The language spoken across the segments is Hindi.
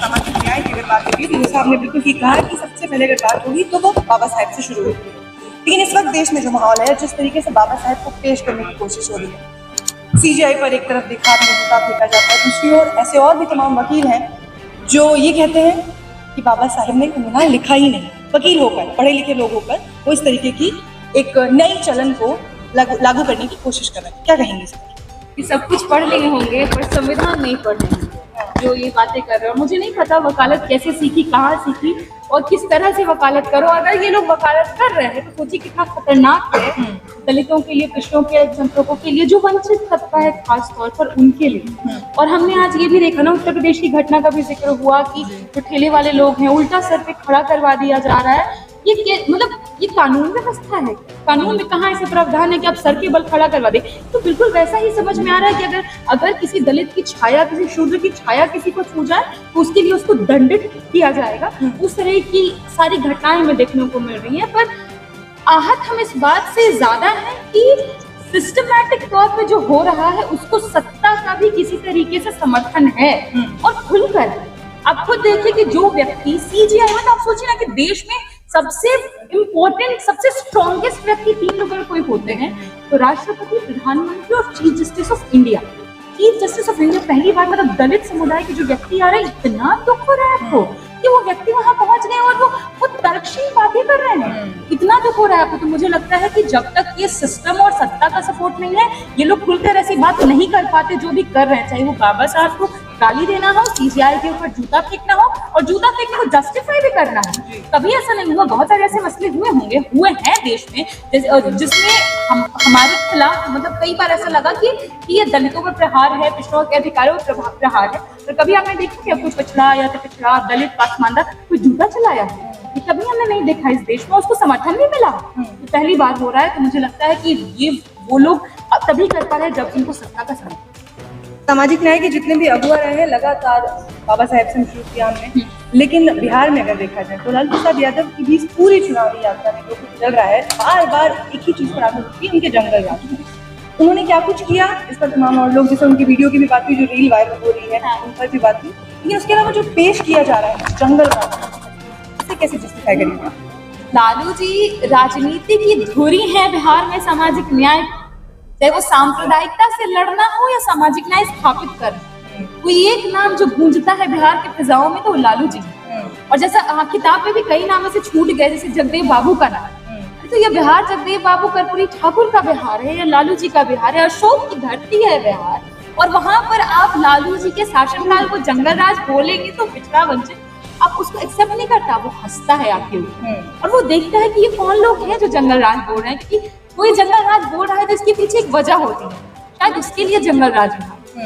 सामाजिक न्याय की अगर बात होगी तो जैसा आपने बिल्कुल ठीक कहा कि सबसे पहले अगर बात होगी तो वो बाबा साहेब से शुरू होती है। लेकिन इस वक्त देश में जो माहौल है, जिस तरीके से बाबा साहेब को पेश करने की कोशिश हो रही है, सीजीआई पर एक तरफ दिखा फेंका जाता है, दूसरी ओर ऐसे और भी तमाम वकील हैं जो ये कहते हैं कि बाबा साहेब ने गुनाह लिखा ही नहीं। वकील होकर, पढ़े लिखे लोग होकर वो इस तरीके की एक नई चलन को लागू करने की कोशिश कर रहे हैं। क्या कहेंगे इस पर? कि सब कुछ पढ़ लिए होंगे पर संविधान नहीं पढ़ रहे हैं जो ये बातें कर रहे हो। मुझे नहीं पता वकालत कैसे सीखी, कहाँ सीखी और किस तरह से वकालत करो। अगर ये लोग वकालत कर रहे हैं तो सोचिए कितना खतरनाक है दलितों के लिए, पिछड़ों के, अल्पसंख्यकों के लिए, जो वंचित तबका है खास तौर पर उनके लिए। और हमने आज ये भी देखा ना, उत्तर प्रदेश की घटना का भी जिक्र हुआ कि जो ठेले वाले लोग हैं उल्टा सर पे खड़ा करवा दिया जा रहा है। ये मतलब ये कानून व्यवस्था है? कानून में कहाँ ऐसे प्रावधान है कि आप सर के बल खड़ा करवा दे? तो बिल्कुल वैसा ही समझ में आ रहा है कि अगर किसी दलित की छाया, किसी शूद्र की छाया किसी को छू जाए तो उसके लिए उसको दंडित किया जाएगा। उस तरह की सारी घटनाएं हमें देखने को मिल रही हैं। पर आहत हम इस बात से ज्यादा है कि सिस्टमैटिक तौर पे जो हो रहा है उसको सत्ता का भी किसी तरीके से समर्थन है। और खुलकर आप खुद देखिए कि जो व्यक्ति सीजीआई, मतलब आप सोचिए ना कि देश में सबसे इम्पोर्टेंट, सबसे स्ट्रॉन्गेस्ट व्यक्ति 3 लोग अगर कोई होते हैं तो राष्ट्रपति, प्रधानमंत्री और chief justice of India. Chief justice of India पहली बार, मतलब दलित समुदाय के जो व्यक्ति आ रहे हैं, इतना दुख हो रहा है आपको कि वो व्यक्ति वहां पहुंच गए और वो तर्कशील बातें कर रहे हैं। इतना दुख हो रहा है आपको। तो मुझे लगता है कि जब तक ये सिस्टम और सत्ता का सपोर्ट नहीं है, ये लोग खुलकर ऐसी बात नहीं कर पाते जो भी कर रहे हैं। चाहे वो बाबा साहब को गाली देना हो, सीजीआई के ऊपर जूता फेंकना हो, और जूता फेंकने को जस्टिफाई भी करना है। कभी ऐसा नहीं हुआ, बहुत सारे ऐसे मसले हुए हैं देश में जिसमें हमारे खिलाफ, मतलब कई बार ऐसा लगा कि ये दलितों पर प्रहार है, पिछड़ों के अधिकारों पर प्रहार है। तो कभी आपने देखा कि कोई पिछड़ा या पिछड़ा दलित पासमानदा कोई जूता चलाया है? ये कभी हमने नहीं देखा इस देश में, उसको समर्थन भी मिला। तो पहली बार हो रहा है। तो मुझे लगता है कि ये वो लोग तभी कर पा रहे हैं जब उनको सत्ता का समर्थन। सामाजिक न्याय के जितने भी अगुआ रहे हैं लगातार बाबा साहेब से शुरू किया हमने, लेकिन बिहार में अगर देखा जाए तो लालू प्रसाद यादव की भी पूरी चुनावी यात्रा में जो कुछ चल रहा है, बार बार एक ही चीज पर आगे होती है, उनके जंगल राज। उन्होंने क्या कुछ किया इस पर तमाम और लोग, जैसे उनकी वीडियो की भी बात हुई, जो रील वायरल हो रही है उन पर भी बात हुई, लेकिन उसके अलावा जो पेश किया जा रहा है जंगल राज, इसे कैसे जस्टिफाई करेंगे? लालू जी राजनीति की धुरी है बिहार में सामाजिक न्याय, चाहे वो सांप्रदायिकता से लड़ना हो या सामाजिक न्याय स्थापित करना। कोई एक नाम जो गूंजता है बिहार के फिजाओं में तो वो लालू जी है। और जैसा किताब में भी कई नामों से छूट गए, जैसे जगदेव बाबू का नाम, तो ये बिहार जगदेव बाबू कर्पूरी ठाकुर का बिहार है या लालू जी का बिहार है? अशोक की धरती है बिहार, और वहां पर आप लालू जी के शासनकाल को जंगल राज बोलेंगे तो पिछड़ा वंचित आप उसको एक्सेप्ट नहीं करता, वो हंसता है आपके ऊपर और वो देखता है कि ये कौन लोग हैं जो जंगल राज बोल रहे हैं। क्योंकि कोई जंगल राज बोल रहा है तो इसके पीछे एक वजह होती है, शायद उसके लिए जंगल राज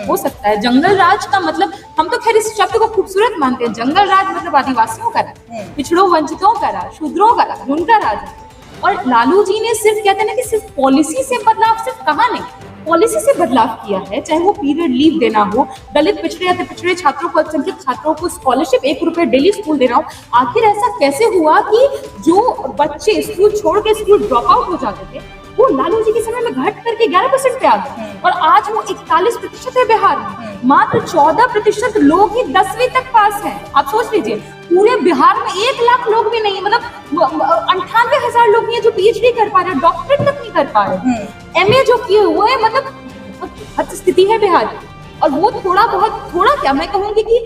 हो सकता है। जंगल राज का मतलब, हम तो खैर इस शब्द को खूबसूरत मानते हैं, जंगल राज मतलब आदिवासियों का राज, पिछड़ों वंचितों का राज, शूद्रों का राज, उनका राज है। और लालू जी ने सिर्फ कहते हैं ना कि सिर्फ पॉलिसी से बदलाव, सिर्फ कहा नहीं, पॉलिसी से बदलाव किया है। चाहे वो पीरियड लीव देना हो, दलित पिछड़े या पिछड़े छात्रों को, अल्पसंख्यक छात्रों को स्कॉलरशिप 1 रुपए डेली स्कूल देना हो। आखिर ऐसा कैसे हुआ कि जो बच्चे स्कूल छोड़ के स्कूल ड्रॉप आउट हो जाते थे वो लालू जी के समय में घट करके 11% पे आ गए, और आज वो 41% है बिहार में। मात्र 14% लोग ही 10वीं तक पास हैं। आप सोच लीजिए, पूरे बिहार में 1 लाख लोग भी नहीं, मतलब 98,000 लोग नहीं है जो पीएचडी कर पा रहे, डॉक्टरेट तक नहीं कर पा रहे, एमए जो किए हुए हैं, मतलब हद स्थिति है बिहार की। और वो थोड़ा क्या मैं कहूंगी कि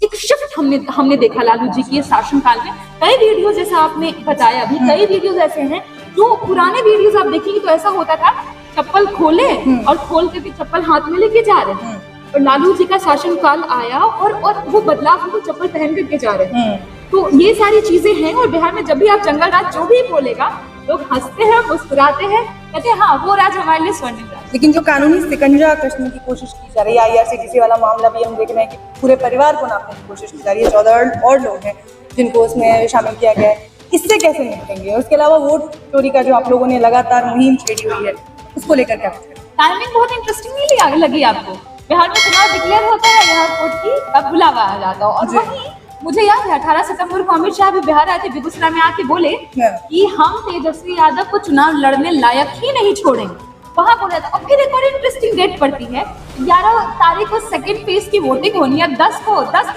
एक शिफ्ट हमने देखा लालू जी के शासनकाल में। कई वीडियो, जैसा आपने बताया अभी, कई वीडियोस ऐसे हैं जो पुराने वीडियोस आप देखेंगे तो ऐसा होता था, चप्पल खोले और खोल के भी चप्पल हाथ में लेके जा रहे हैं। और लालू जी का शासनकाल आया और वो बदलाव, वो चप्पल पहन करके जा रहे हैं। तो ये सारी चीजें हैं। और बिहार में जब भी आप जंगल राज जो भी बोलेगा, लोग हंसते हैं, मुस्कुराते हैं, कहते हैं हाँ वो राज हमारे लिए स्वर्णिम राज। लेकिन जो कानूनी शिकंजा कसने की कोशिश की जा रही है, IRCTC वाला मामला भी हम देख रहे हैं कि पूरे परिवार को नापने की कोशिश की जा रही है। 14 और लोग हैं जिनको उसमें शामिल किया गया है। इससे कैसे निपटेंगे? उसके अलावा वोट चोरी का जो आप लोगों ने लगातार मुहिम छेड़ी हुई है, उसको लेकर क्या कुछ करें? टाइमिंग बहुत इंटरेस्टिंग नहीं लगी आपको? बिहार में चुनाव डिक्लेयर होता है, यहाँ कोर्ट की तब बुलावा आ जाता है। और वहीं मुझे याद है 18 सितंबर को अमित शाह भी बिहार आए थे, बेगूसराय में आके बोले कि हम तेजस्वी यादव को चुनाव लड़ने लायक ही नहीं छोड़ेंगे, वहां बोला था। और फिर एक और इंटरेस्टिंग डेट पड़ती है 11 तारीख को सेकंड फेज की वोटिंग होनी है, 10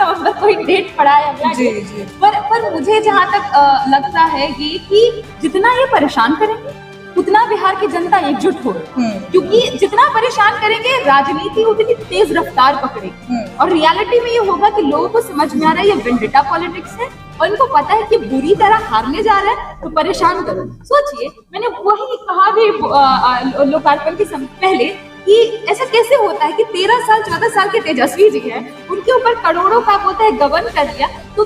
नवंबर को ही डेट पड़ा है अगला जी, डेट। जी। पर मुझे जहाँ तक लगता है ये कि जितना ये परेशान करेंगे उतना बिहार की जनता एकजुट हो, क्योंकि जितना परेशान करेंगे राजनीति उतनी तेज रफ्तार पकड़ेगी और रियलिटी में ये होगा कि लोगों को समझ में आ रहा है ये वेंडेटा पॉलिटिक्स है और इनको पता है कि बुरी तरह हारने जा रहा है, तो परेशान करो। सोचिए, मैंने वही कहा भी लोकार्पण के पहले कि ऐसा कैसे होता है कि 13-14 साल के तेजस्वी जी हैं, उनके ऊपर करोड़ों का होता है गबन कर दिया, तो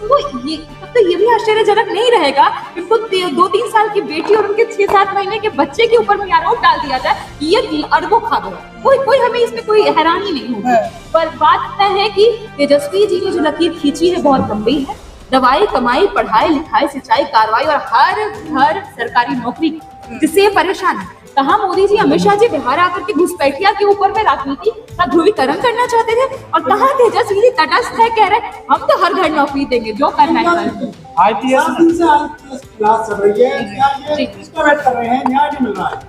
ये भी आश्चर्यजनक नहीं रहेगा उनको 2-3 साल की बेटी और उनके 6-7 महीने के बच्चे के ऊपर आरोप डाल दिया जाए ये अरबों खा गया। कोई हमें इसमें कोई हैरानी नहीं होगी। पर बात तय है कि तेजस्वी जी ने जो लकीर खींची है बहुत लंबी है। दवाई, कमाई, पढ़ाई, लिखाई, सिंचाई, कार्रवाई और हर घर सरकारी नौकरी, जिससे परेशान है। कहा मोदी जी, अमित शाह जी बिहार आकर के घुसपैठिया के ऊपर में राजनीति का ध्रुवीकरण करना चाहते थे और कहा तेजस्वी जी तटस्थ है, कह रहे हम तो हर घर नौकरी देंगे, जो करना है।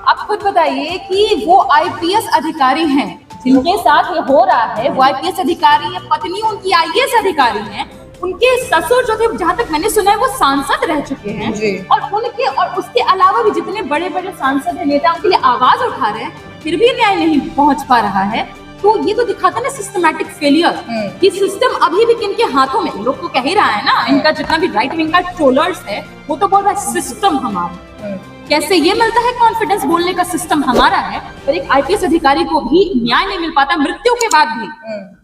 आप खुद बताइए कि वो IPS अधिकारी हैं जिनके साथ ये हो रहा है, वो IPS अधिकारी है, पत्नी उनकी IAS अधिकारी है, उनके ससुर जो थे, जहाँ तक मैंने सुना है, वो सांसद रह चुके हैं और उसके अलावा भी जितने बड़े बड़े सांसद हैं, नेता, उनके लिए आवाज उठा रहे हैं, फिर भी न्याय नहीं पहुंच पा रहा है। तो ये तो दिखाता है सिस्टमैटिक फेलियर कि सिस्टम अभी भी किनके हाथों में। लोग तो कह ही रहा है ना, इनका जितना भी राइट विंग का ट्रोलर्स है वो तो बोल रहा है सिस्टम हमारा। कैसे ये मिलता है कॉन्फिडेंस बोलने का सिस्टम हमारा है, पर एक IPS अधिकारी को भी न्याय नहीं मिल पाता मृत्यु के बाद भी।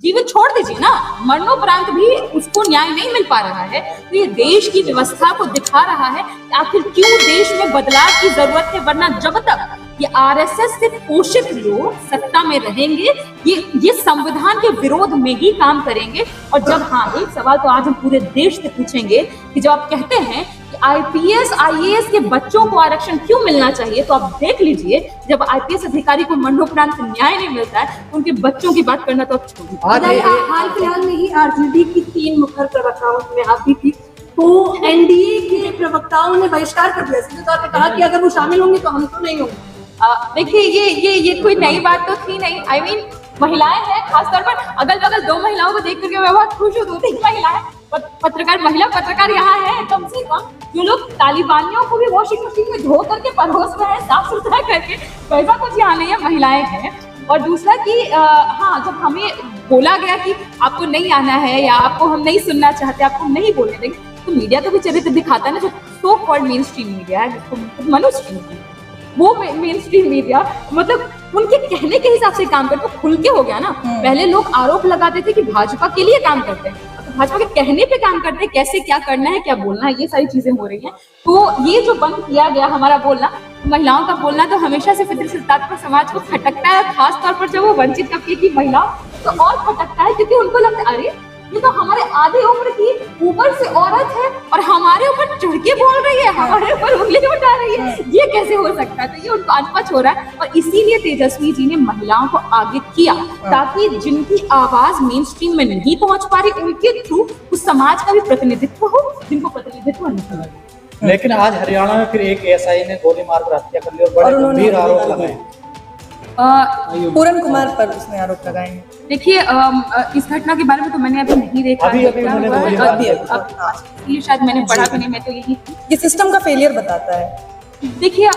जीवन छोड़ दीजिए ना, मरणोपरांत भी उसको न्याय नहीं मिल पा रहा है। तो ये देश की व्यवस्था को दिखा रहा है कि आखिर क्यों देश में बदलाव की जरूरत है, वरना जब तक ये RSS से पोषित लोग सत्ता में रहेंगे, ये संविधान के विरोध में ही काम करेंगे। और जब एक सवाल तो आज हम पूरे देश से पूछेंगे कि जब आप कहते हैं कि IPS IAS के बच्चों को आरक्षण क्यों मिलना चाहिए, तो आप देख लीजिए जब IPS अधिकारी को मरणोपरांत न्याय नहीं मिलता है, उनके बच्चों की बात करना तो छोड़िए। हाल फिलहाल में ही RJD की 3 मुखर प्रवक्ताओं में आप भी थी, तो NDA के प्रवक्ताओं ने बहिष्कार कर दिया, सीधे तौर पर कहा कि अगर वो शामिल होंगे तो हम तो नहीं होंगे। देखिए ये कोई नई बात तो थी नहीं। I mean, महिलाएं हैं, खासतौर पर अगल बगल 2 महिलाओं को देख करके मैं बहुत खुश हूँ। 2-3 महिलाएं महिला पत्रकार यहाँ है, कम से कम जो लोग तालिबानियों को भी वॉशिंग मशीन में धो करके परोस रहे हैं, साफ सुथरा करके, वैसा कुछ यहाँ नहीं है, महिलाएं हैं। और दूसरा कि जब हमें बोला गया कि आपको नहीं आना है या आपको हम नहीं सुनना चाहते, आपको नहीं बोलने देंगे, तो मीडिया तो भी चरित्र दिखाता है ना, जो so called main stream media है, जिसको मनुष्य वो मेन स्ट्रीम मीडिया मतलब उनके कहने के हिसाब से काम करते, तो खुल के हो गया ना। पहले लोग आरोप लगाते थे कि भाजपा के लिए काम करते हैं, तो भाजपा के कहने पे काम करते हैं, कैसे क्या करना है, क्या बोलना है, ये सारी चीजें हो रही हैं। तो ये जो बंद किया गया हमारा बोलना, महिलाओं का बोलना तो हमेशा से फितरत पर समाज को खटकता है, खास तौर पर जब वो वंचित तबके की महिला तो और खटकता है, क्योंकि उनको लगता है अरे ये तो हमारे आधी उम्र की ऊपर से औरत है और हमारे ऊपर चढ़ के बोल रही है, हमारे ऊपर उंगली उठा रही है, ये कैसे हो सकता है। तो ये उनको अनपच हो रहा है और इसीलिए तेजस्वी जी ने महिलाओं को आगे किया, ताकि जिनकी आवाज मेन स्ट्रीम में नहीं पहुंच पा रही, उनके थ्रू उस समाज का भी प्रतिनिधित्व हो, जिनको प्रतिनिधित्व नहीं हो। लेकिन आज हरियाणा में फिर एक SI ने गोली मारकर हत्या कर ली और बड़े गंभीर आरोप लगाए। पूरन कुमार पर उसने आरोप लगाए हैं। देखिए, इस घटना के बारे में तो मैंने अभी नहीं देखा है, ये शायद मैंने पढ़ा भी नहीं, मैं तो यही ये सिस्टम का फेलियर बताता है। देखिए,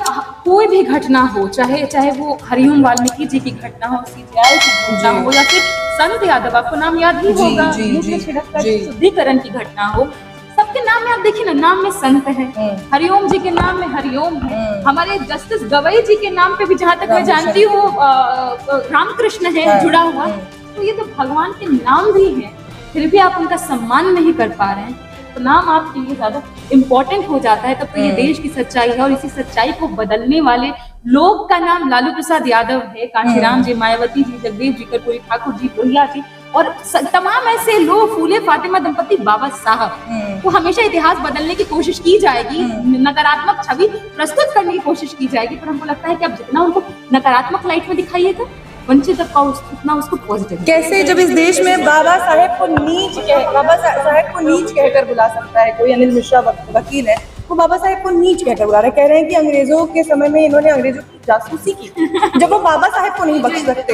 कोई भी घटना हो, चाहे वो हरिओम वाल्मीकि जी की घटना हो, CBI की घटना हो, या फिर संत यादव, आपको नाम याद ही होगा, शुद्धिकरण की घटना हो, सबके नाम में आप देखिए ना, नाम में संत है, हरिओम जी के नाम में हरिओम है, हमारे जस्टिस गवई जी के नाम पे भी जहाँ तक मैं जानती हूँ रामकृष्ण है जुड़ा हुआ। तो ये तो भगवान के नाम भी है, फिर भी आप उनका सम्मान नहीं कर पा रहे हैं, तो नाम आपके लिए ज्यादा इम्पोर्टेंट हो जाता है। तब तो ये देश की सच्चाई है, और इसी सच्चाई को बदलने वाले लोग का नाम लालू प्रसाद यादव है, कांशीराम जी, मायावती जी, जगदीश जी, कर्पूरी ठाकुर जी, लोहिया जी, और तमाम ऐसे लोग, फूले फातिमा दंपति, बाबा साहब। तो हमेशा इतिहास बदलने की कोशिश की जाएगी, नकारात्मक छवि प्रस्तुत करने की कोशिश की जाएगी, पर हमको लगता है कि अब जितना उनको नकारात्मक लाइट में दिखाइएगा, वंचित का उतना उसको पॉजिटिव। कैसे जब इस देश में बाबा साहेब को नीच कहकर बुला सकता है कोई, अनिल मिश्रा वकील है, वो बाबा साहेब को नीच कहकर बुला रहे हैं, कह रहे हैं कि अंग्रेजों के समय में इन्होंने अंग्रेजों की जासूसी की, जब वो बाबा साहेब को नहीं बख्श सकते,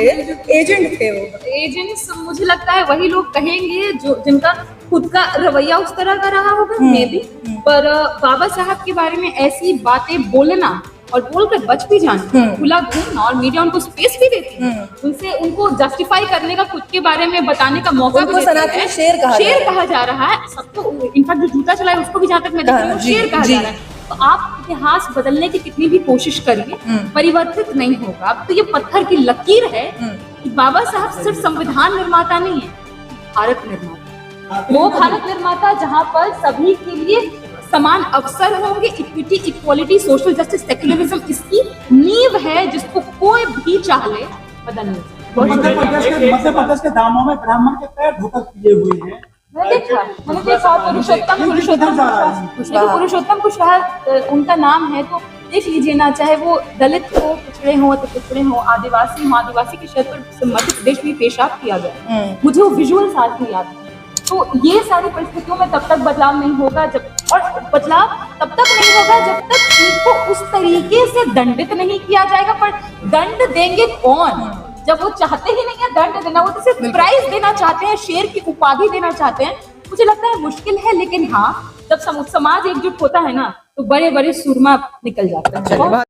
एजेंट थे वो। एजेंट्स मुझे लगता है वही लोग कहेंगे जो जिनका खुद का रवैया उस तरह का रहा होगा, मे बी। पर बाबा साहब के बारे में ऐसी बातें बोलना और बोलकर बच भी जाना, खुला घूमना, और मीडिया उनको स्पेस भी देती है, उनसे उनको जस्टिफाई करने का, खुद के बारे में बताने का मौका भी देती है। शेर कहा जा रहा है सबको, इनफैक्ट जो जूता चलाए उसको भी जहाँ तक मैं देख रही हूँ शेर कहा जा रहा है। तो आप इतिहास बदलने की कितनी भी कोशिश करिए, परिवर्तित नहीं होगा। अब तो ये पत्थर की लकीर है कि बाबा साहब सिर्फ संविधान निर्माता नहीं है, भारत निर्माता, वो भारत निर्माता जहाँ पर सभी के लिए समान अवसर होंगे, equity, equality, social justice, secularism इसकी नींव है, जिसको कोई भी चाह ले बदल नहीं। मध्य प्रदेश के दामों में ब्राह्मण के पैर धोकर किए हुए हैं। मैंने देखा पुरुषोत्तम कुशवाहा उनका नाम है, तो देख लीजिए ना, चाहे वो दलित हो, पिछड़े हो तो पिछड़े हो, आदिवासी के क्षेत्र पर मध्य प्रदेश में पेशाब किया गया, मुझे वो विजुअल्स आज भी याद है। तो ये सारी परिस्थितियों में तब तक बदलाव नहीं होगा और बदलाव तब तक नहीं होगा जब तक इनको उस तरीके से दंडित नहीं किया जाएगा। पर दंड देंगे कौन, जब वो चाहते ही नहीं है दंड देना, वो तो सिर्फ प्राइज देना चाहते हैं, शेर की उपाधि देना चाहते हैं। मुझे लगता है मुश्किल है, लेकिन हाँ, जब समाज एकजुट होता है ना, तो बड़े बड़े सूरमा निकल जाते हैं।